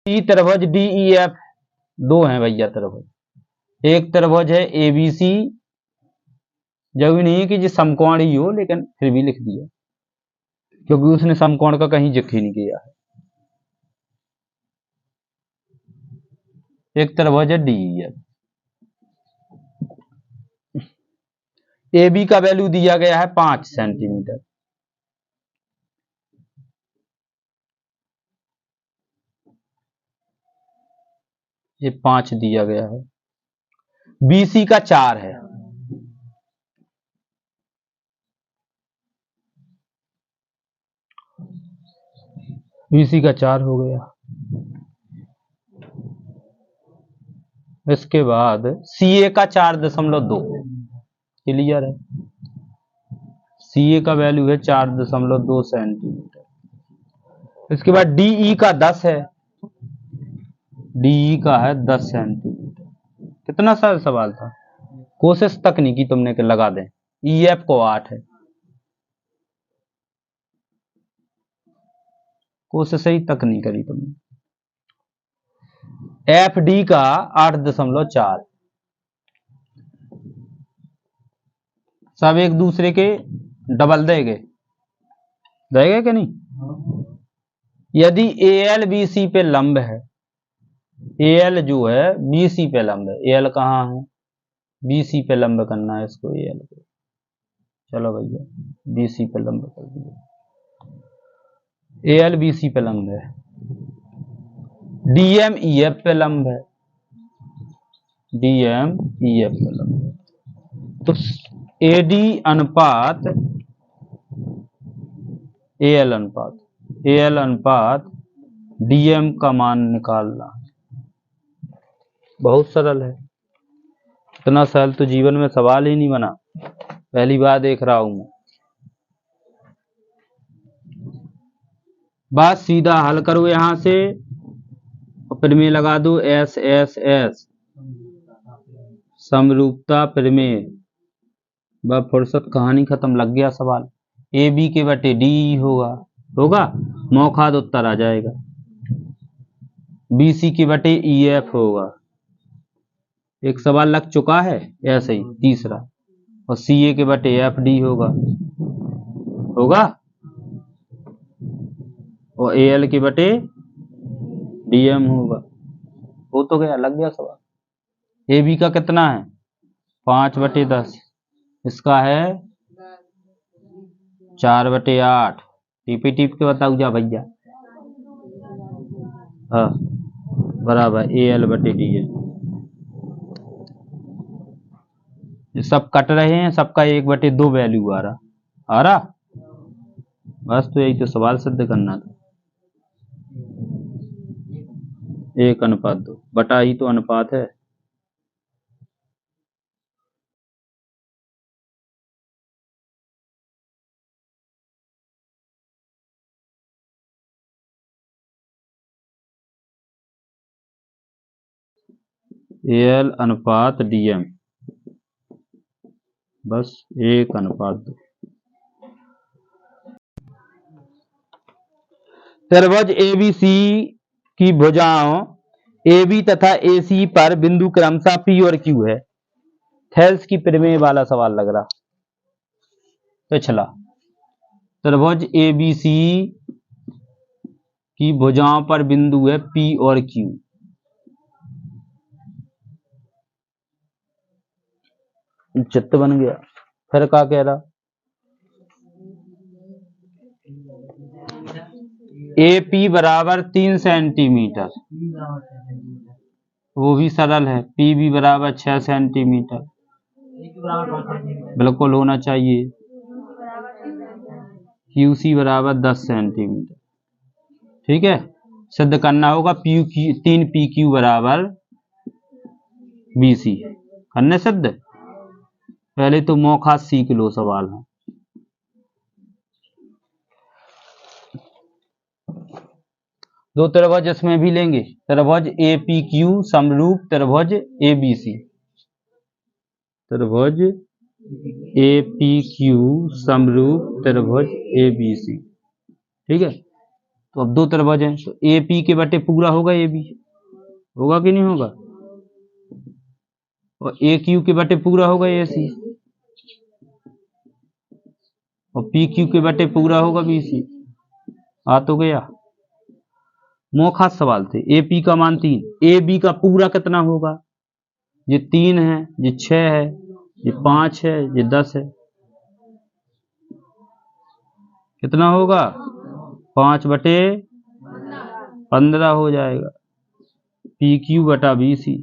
सी त्रिभुज D E F, दो हैं भैया त्रिभुज, एक त्रिभुज है एबीसी, जरूरी नहीं है कि जो समकोण ही हो, लेकिन फिर भी लिख दिया क्योंकि उसने समकोण का कहीं जिक्र ही नहीं किया है। एक त्रिभुज है D E F, A B का वैल्यू दिया गया है 5 सेंटीमीटर, ये 5 दिया गया है, बीसी का 4 है, बीसी का 4 हो गया। इसके बाद सीए का 4.2, क्लियर है, सीए का वैल्यू है 4.2 सेंटीमीटर। इसके बाद डीई का 10 है, डीई का है 10 सेंटीमीटर। कितना सा सवाल था, कोशिश तक नहीं की तुमने कि लगा दें। ईएफ को 8 है, कोशिश ही तक नहीं करी तुमने। एफ डी का 8.4, सब एक दूसरे के डबल देंगे कि नहीं। यदि ए एल बी सी पे लंब है, ए एल जो है बी सी पे लंब है, ए एल कहाँ है, बी सी पे लंब करना है इसको, ए एल को, चलो भैया बी सी पे लंब कर दिया, ए एल बी सी पे लंब है, डीएम ई एफ पे लंब है, डीएम ई एफ पे लंब है, तो एडी अनुपात एएल अनुपात, एएल अनुपात डीएम का मान निकालना, बहुत सरल है, इतना सरल तो जीवन में सवाल ही नहीं बना, पहली बार देख रहा हूं मैं। बात सीधा हल करो यहां से, प्रमेय लगा दो, एस एस एस समरूपता प्रमेय, बस फुर्सत, कहानी खत्म, लग गया सवाल। ए बी के बटे डी होगा, मौखाद उत्तर आ जाएगा, बी सी के बटे ई एफ होगा, एक सवाल लग चुका है ऐसे ही तीसरा, और सी ए के बटे एफ डी होगा, और ए एल के बटे डी एम होगा, हो तो गया, लग गया सवाल। ए बी का कितना है 5/10, इसका है 4/8, टीपी टीप के बताऊ जा भैया, हाँ बराबर ए एल बटे डी एल। सब कट रहे हैं, सबका 1/2 वैल्यू आ रहा, बस तो यही तो सवाल सिद्ध करना था, 1:2 बटा ही तो अनुपात है। एल अनुपात डीएम, बस 1:2। त्रिभुज एबीसी की भुजाओं AB तथा AC पर बिंदु क्रमशः P और Q है, थेल्स की प्रमेय वाला सवाल लग रहा पिछला। त्रिभुज ABC की भुजाओं पर बिंदु है P और Q, चित्त बन गया, फिर क्या कह रहा, AP बराबर 3 सेंटीमीटर, वो भी सरल है, P भी बराबर 6 सेंटीमीटर, बिल्कुल होना चाहिए, QC बराबर 10 सेंटीमीटर, ठीक है, सिद्ध करना होगा 3 PQ बराबर BC, करने सिद्ध, पहले तो मौखा सीख लो सवाल है। दो त्रिभुज इसमें भी लेंगे, त्रिभुज APQ समरूप त्रिभुज ABC, त्रिभुज APQ समरूप त्रिभुज ABC, ठीक है, तो अब दो त्रिभुज हैं तो ए पी के बटे पूरा होगा ए बी, होगा कि नहीं होगा, और ए क्यू के बटे पूरा होगा ए सी, और पी क्यू के बटे पूरा होगा बी सी। आ तो गया। मौखा सवाल थे। ए पी का मान 3, ए बी का पूरा कितना होगा, ये 3 है, ये 6 है, ये 5 है, ये 10 है, कितना होगा 5/15 हो जाएगा। पी क्यू बटा बी सी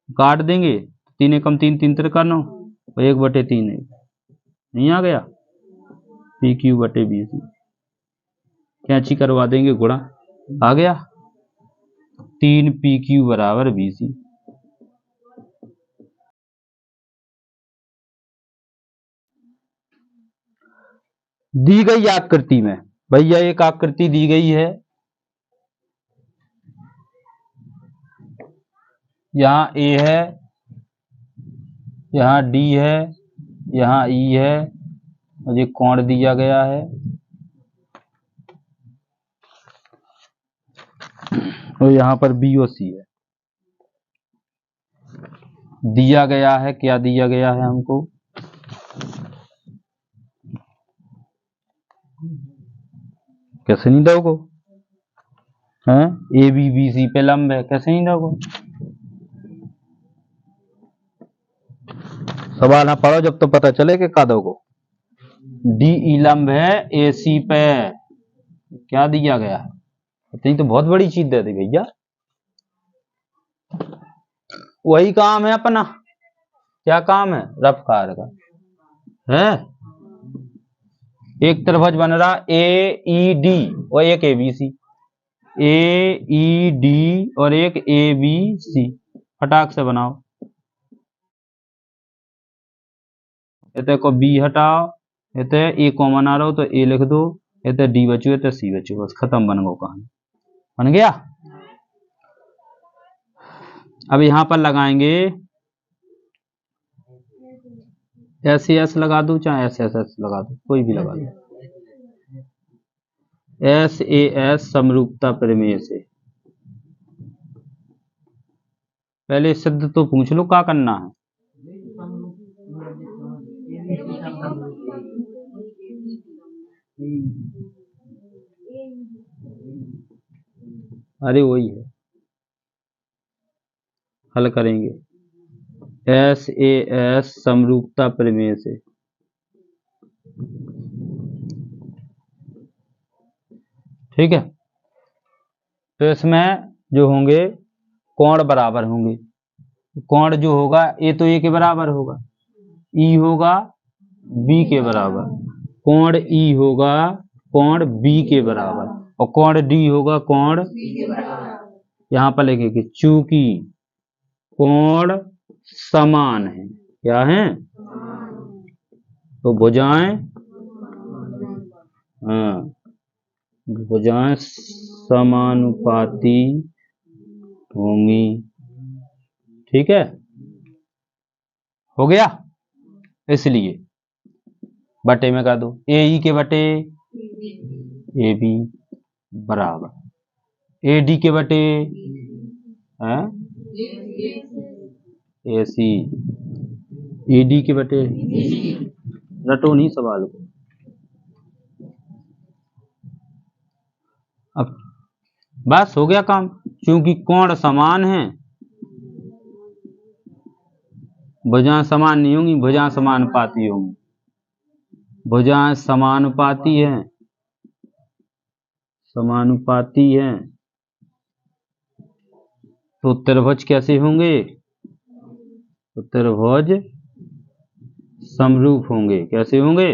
काट देंगे, 3 एकम 3, 3 त्रिका 9 और 1/3 है, नहीं आ गया, पी क्यू बटे बी सी, कैंची करवा देंगे गुणा, आ गया 3 पी क्यू बराबर बी सी। दी गई आकृति में भैया एक आकृति दी गई है, यहां ए है, यहां डी है, यहां ई है, और ये कोण दिया गया है, और यहां पर बी और सी है दिया गया है। क्या दिया गया है हमको, कैसे नहीं दोगे हैं, ए बी बी सी पे लंब है, कैसे नहीं दोगे, सवाल ना पढ़ो जब तो पता चले कि का दोगे। डी ई लंब है ए सी पे, क्या दिया गया है, इतनी तो बहुत बड़ी चीज दे दी भैया, वही काम है अपना, क्या काम है, रफ्तार का है। एक त्रिभुज बन रहा ए ई डी और एक A B C, A E D और एक ए बी सी, फटाक से बनाओ, इतने को बी हटाओ, इतने ए कॉमन आ रहा हो तो ए लिख दो, इतने डी बचो, इतने सी बचो, बस खत्म, बन गो कहानी, बन गया। अब यहां पर लगाएंगे एस एस लगा दो, चाहे एस एस एस लगा दो, कोई भी लगा दो, एस ए एस समरूपता प्रमेय से। पहले सिद्ध तो पूछ लो क्या करना है, अरे वही है, हल करेंगे एस ए एस समरूपता प्रमेय से। ठीक है, तो इसमें जो होंगे कोण बराबर होंगे, कोण जो होगा ए तो ए के बराबर होगा, ई होगा बी के बराबर, कोण ई होगा कोण बी के बराबर, और कोण डी होगा कोण, यहां पर लिखेंगे चूंकि कोण समान है, क्या है, तो भुजाएं, हाँ भुजाएं समानुपाती होंगी। ठीक है, हो गया, इसलिए बटे में कर दो, ए ई के बटे ए बी बराबर ए डी के बटे ए सी, ए डी के बटे, रटो नहीं सवाल को। अब बस हो गया काम, क्योंकि कोण समान है, भुजाएं समान नहीं होंगी, भुजाएं समानुपाती होंगी, भुजाएं समानुपाती हैं, समानुपाती हैं, तो त्रिभुज कैसे होंगे, तो त्रिभुज समरूप होंगे, कैसे होंगे,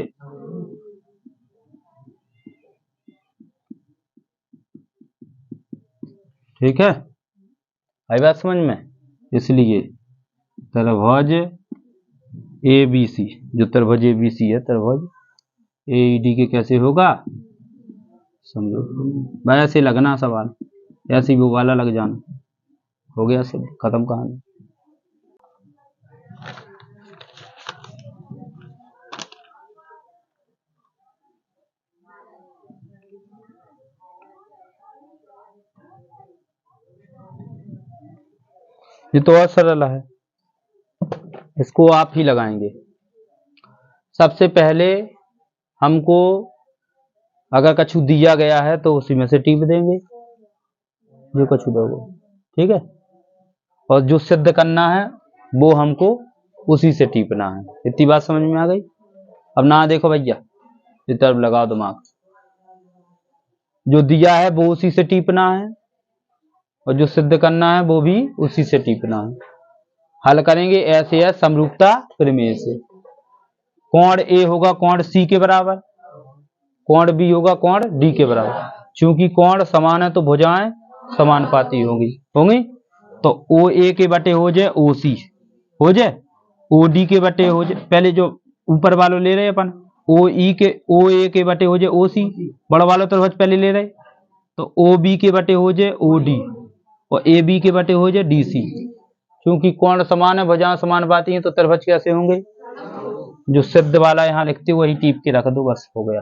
ठीक है, आई बात समझ में। इसलिए त्रिभुज ए बी सी, जो त्रिभुज ए बी सी है, त्रिभुज ए डी के कैसे होगा, समरूप। भाई ऐसे लगना सवाल, ऐसे वो वाला लग जाना, हो गया सब, खत्म कहानी। ये तो और सरल है, इसको आप ही लगाएंगे। सबसे पहले हमको अगर कछु दिया गया है तो उसी में से टीप देंगे जो कछु दोगे, ठीक है। और जो सिद्ध करना है वो हमको उसी से टीपना है। इतनी बात समझ में आ गई। अब ना देखो भैया, इस तरफ लगाओ दिमाग। जो दिया है वो उसी से टीपना है और जो सिद्ध करना है वो भी उसी से टीपना है। हल करेंगे ऐसे है समरूपता प्रमेय से। कोण ए होगा कोण सी के बराबर, कोण बी होगा कोण डी के बराबर। चूंकि कोण समान है तो भुजाएं समानुपाती होंगी होंगी तो ओ ए के बटे हो जाए ओ सी, हो जाए ओ डी के बटे हो जाए, पहले जो ऊपर वालों ले रहे अपन ओ ई के ओ ए के बटे हो जाए ओ सी, बड़ा वालों तो पहले ले रहे तो ओ बी के बटे हो जाए ओ डी और ए बी के बटे हो जाए डी सी। क्योंकि कोण समान है भुजाएं समानुपाती हैं तो त्रिभुज कैसे होंगे। जो सिद्ध वाला यहाँ लिखते हो वही टीप के रख दो, बस हो गया।